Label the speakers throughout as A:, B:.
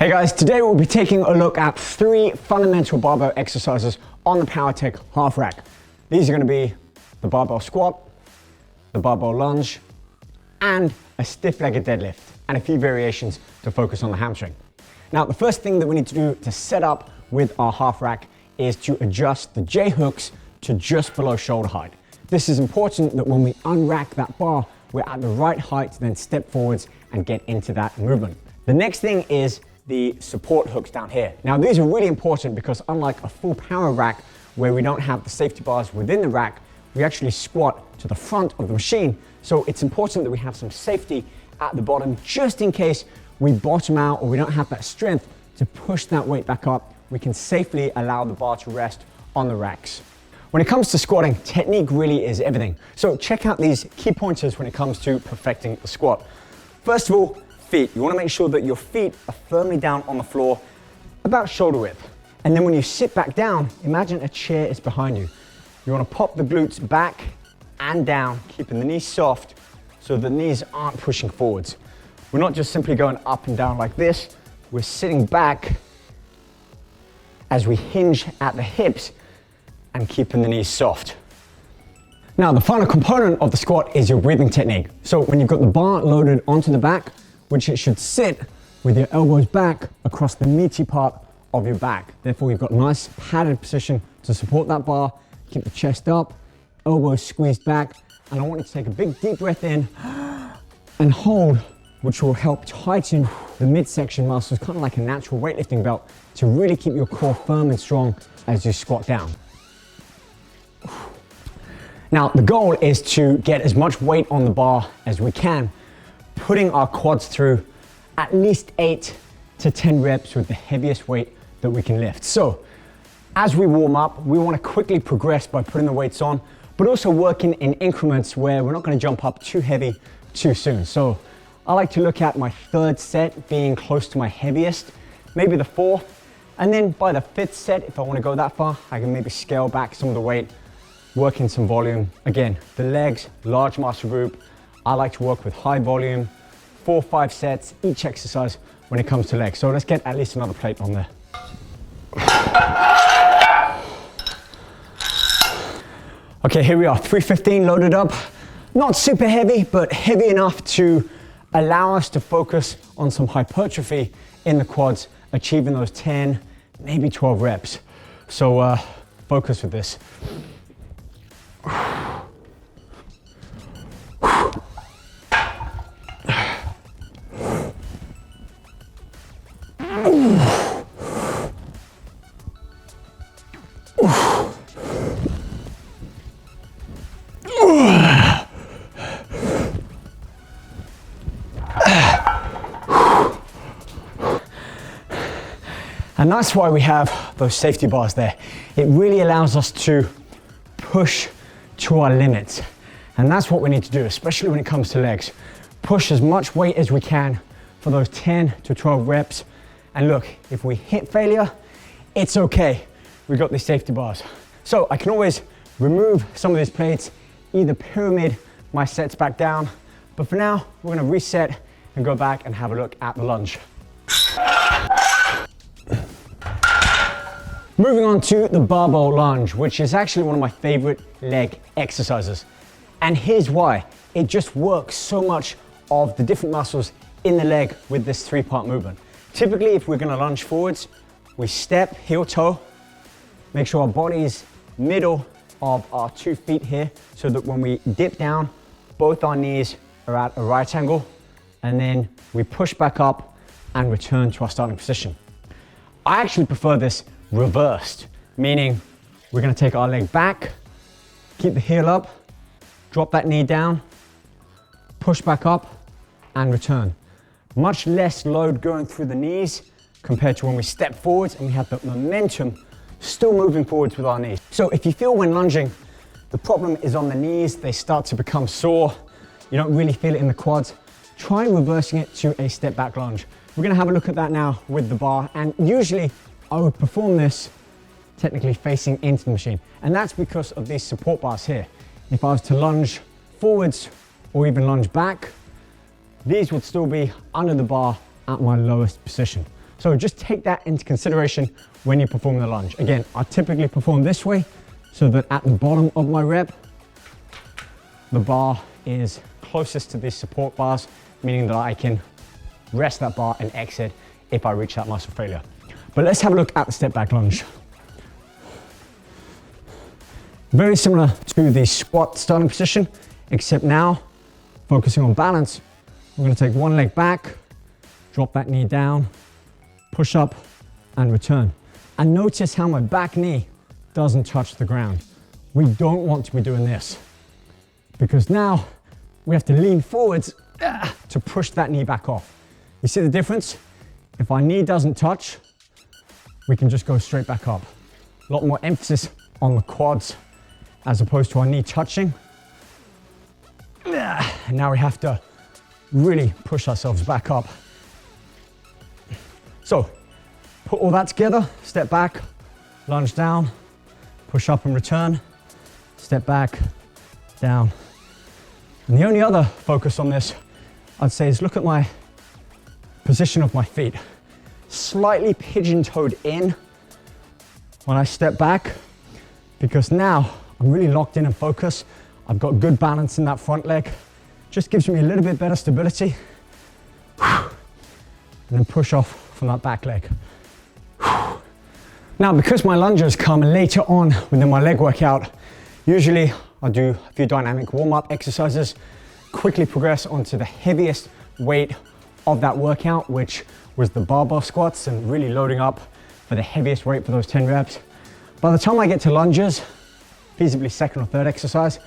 A: Hey guys, today we'll be taking a look at 3 fundamental barbell exercises on the Powertec half rack. These are going to be the barbell squat, the barbell lunge, and a stiff-legged deadlift, and a few variations to focus on the hamstring. Now, the first thing that we need to do to set up with our half rack is to adjust the J hooks to just below shoulder height. This is important that when we unrack that bar, we're at the right height to then step forwards and get into that movement. The next thing is the support hooks down here. Now these are really important because unlike a full power rack where we don't have the safety bars within the rack, we actually squat to the front of the machine. So it's important that we have some safety at the bottom just in case we bottom out or we don't have that strength to push that weight back up. We can safely allow the bar to rest on the racks. When it comes to squatting, technique really is everything. So check out these key pointers when it comes to perfecting the squat. First of all, feet. You want to make sure that your feet are firmly down on the floor, about shoulder width. And then when you sit back down, imagine a chair is behind you. You want to pop the glutes back and down, keeping the knees soft so the knees aren't pushing forwards. We're not just simply going up and down like this. We're sitting back as we hinge at the hips and keeping the knees soft. Now, the final component of the squat is your breathing technique. So when you've got the bar loaded onto the back, which it should sit with your elbows back across the meaty part of your back. Therefore, you've got a nice padded position to support that bar. Keep the chest up, elbows squeezed back, and I want you to take a big deep breath in and hold, which will help tighten the midsection muscles, kind of like a natural weightlifting belt, to really keep your core firm and strong as you squat down. Now, the goal is to get as much weight on the bar as we can, putting our quads through at least 8 to 10 reps with the heaviest weight that we can lift. So as we warm up, we want to quickly progress by putting the weights on, but also working in increments where we're not going to jump up too heavy too soon. So I like to look at my 3rd set being close to my heaviest, maybe the 4th, and then by the 5th set, if I want to go that far, I can maybe scale back some of the weight, work in some volume. Again, the legs, large muscle group. I like to work with high volume, 4 or 5 sets each exercise when it comes to legs. So let's get at least another plate on there. Okay, here we are, 315 loaded up. Not super heavy, but heavy enough to allow us to focus on some hypertrophy in the quads, achieving those 10, maybe 12 reps. So focus with this. And that's why we have those safety bars there. It really allows us to push to our limits. And that's what we need to do, especially when it comes to legs. Push as much weight as we can for those 10 to 12 reps. And look, if we hit failure, it's okay. We've got these safety bars. So I can always remove some of these plates, either pyramid my sets back down, but for now, we're gonna reset and go back and have a look at the lunge. Moving on to the barbell lunge, which is actually one of my favorite leg exercises. And here's why. It just works so much of the different muscles in the leg with this 3-part movement. Typically, if we're gonna lunge forwards, we step heel toe, make sure our body is middle of our 2 feet here, so that when we dip down, both our knees are at a right angle, and then we push back up and return to our starting position. I actually prefer this reversed, meaning we're gonna take our leg back, keep the heel up, drop that knee down, push back up, and return. Much less load going through the knees compared to when we step forwards and we have the momentum still moving forwards with our knees. So if you feel when lunging, the problem is on the knees, they start to become sore, you don't really feel it in the quads, try reversing it to a step back lunge. We're gonna have a look at that now with the bar, and usually I would perform this technically facing into the machine. And that's because of these support bars here. If I was to lunge forwards or even lunge back, these would still be under the bar at my lowest position. So just take that into consideration when you perform the lunge. Again, I typically perform this way so that at the bottom of my rep, the bar is closest to these support bars, meaning that I can rest that bar and exit if I reach that muscle failure. But let's have a look at the step back lunge. Very similar to the squat starting position, except now focusing on balance. I'm going to take one leg back, drop that knee down, push up and return. And notice how my back knee doesn't touch the ground. We don't want to be doing this because now we have to lean forwards to push that knee back off. You see the difference? If our knee doesn't touch, we can just go straight back up. A lot more emphasis on the quads as opposed to our knee touching. And now we have to really push ourselves back up. So put all that together, step back, lunge down, push up and return, step back, down. And the only other focus on this, I'd say, is look at my position of my feet. Slightly pigeon-toed in when I step back, because now I'm really locked in and focused. I've got good balance in that front leg. Just gives me a little bit better stability. And then push off from that back leg. Now, because my lunges come later on within my leg workout, usually I do a few dynamic warm-up exercises, quickly progress onto the heaviest weight of that workout, which was the barbell squats, and really loading up for the heaviest weight for those 10 reps. By the time I get to lunges, feasibly second or third exercise,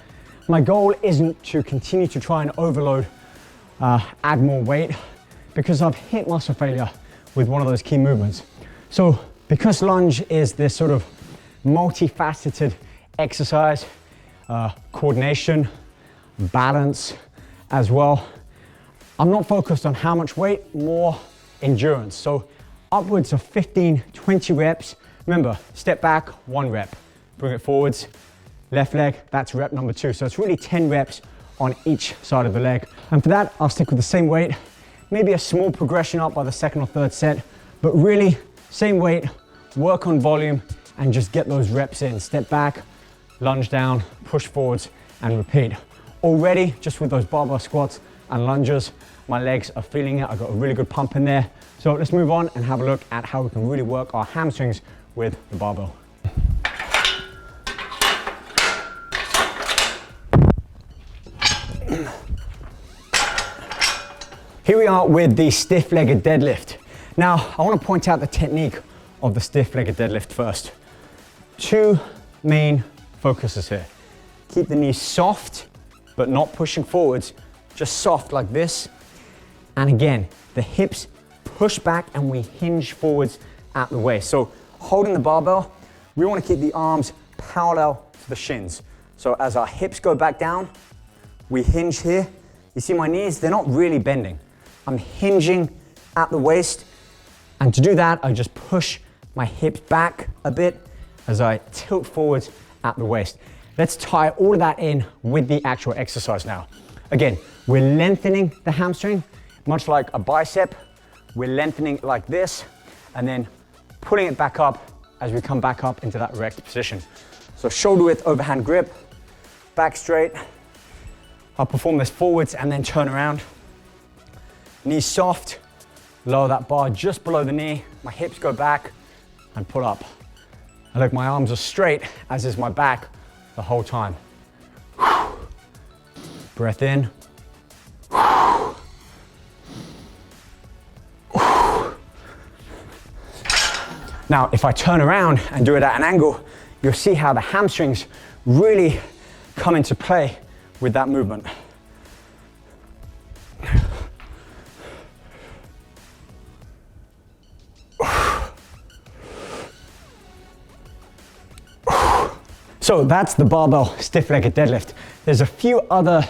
A: my goal isn't to continue to try and overload, add more weight, because I've hit muscle failure with one of those key movements. So because lunge is this sort of multifaceted exercise, coordination, balance as well, I'm not focused on how much weight, more endurance. So upwards of 15, 20 reps. Remember, step back, 1 rep, bring it forwards, left leg, that's rep number 2. So it's really 10 reps on each side of the leg. And for that, I'll stick with the same weight, maybe a small progression up by the second or third set, but really same weight, work on volume and just get those reps in. Step back, lunge down, push forwards and repeat. Already, just with those barbell squats and lunges, my legs are feeling it. I've got a really good pump in there. So let's move on and have a look at how we can really work our hamstrings with the barbell. Here we are with the stiff-legged deadlift. Now, I want to point out the technique of the stiff-legged deadlift first. 2 main focuses here. Keep the knees soft, but not pushing forwards, just soft like this. And again, the hips push back and we hinge forwards at the waist. So holding the barbell, we want to keep the arms parallel to the shins. So as our hips go back down, we hinge here. You see my knees, they're not really bending. I'm hinging at the waist. And to do that, I just push my hips back a bit as I tilt forwards at the waist. Let's tie all of that in with the actual exercise now. Again, we're lengthening the hamstring, much like a bicep. We're lengthening it like this, and then pulling it back up as we come back up into that erect position. So shoulder width overhand grip, back straight. I'll perform this forwards and then turn around. Knees soft, lower that bar just below the knee. My hips go back and pull up. And look, my arms are straight, as is my back the whole time. Breath in. Now, if I turn around and do it at an angle, you'll see how the hamstrings really come into play with that movement. So that's the barbell stiff-legged deadlift. There's a few other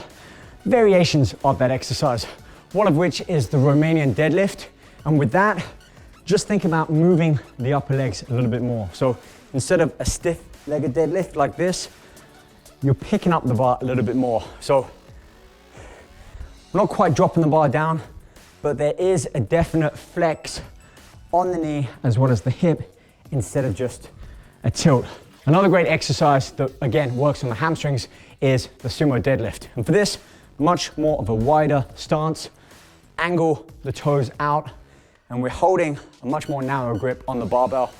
A: variations of that exercise, one of which is the Romanian deadlift. And with that, just think about moving the upper legs a little bit more. So instead of a stiff-legged deadlift like this, you're picking up the bar a little bit more. So I'm not quite dropping the bar down, but there is a definite flex on the knee as well as the hip instead of just a tilt. Another great exercise that again works on the hamstrings is the sumo deadlift. And for this, much more of a wider stance, angle the toes out, and we're holding a much more narrow grip on the barbell.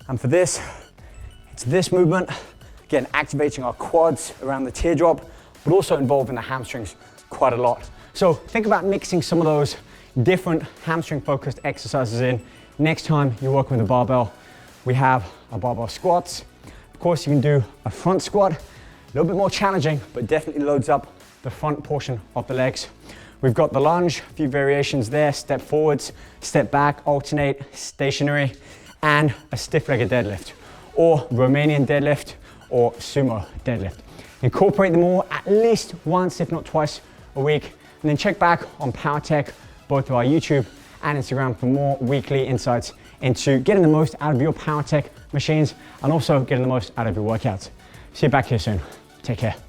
A: And for this, it's this movement, again, activating our quads around the teardrop, but also involving the hamstrings quite a lot. So think about mixing some of those different hamstring-focused exercises in next time you're working with a barbell. We have our barbell squats. Of course, you can do a front squat, a little bit more challenging, but definitely loads up the front portion of the legs. We've got the lunge, a few variations there, step forwards, step back, alternate, stationary, and a stiff-legged deadlift, or Romanian deadlift, or sumo deadlift. Incorporate them all at least once, if not twice a week, and then check back on Powertec, both of our YouTube and Instagram, for more weekly insights into getting the most out of your Powertec machines and also getting the most out of your workouts. See you back here soon. Take care.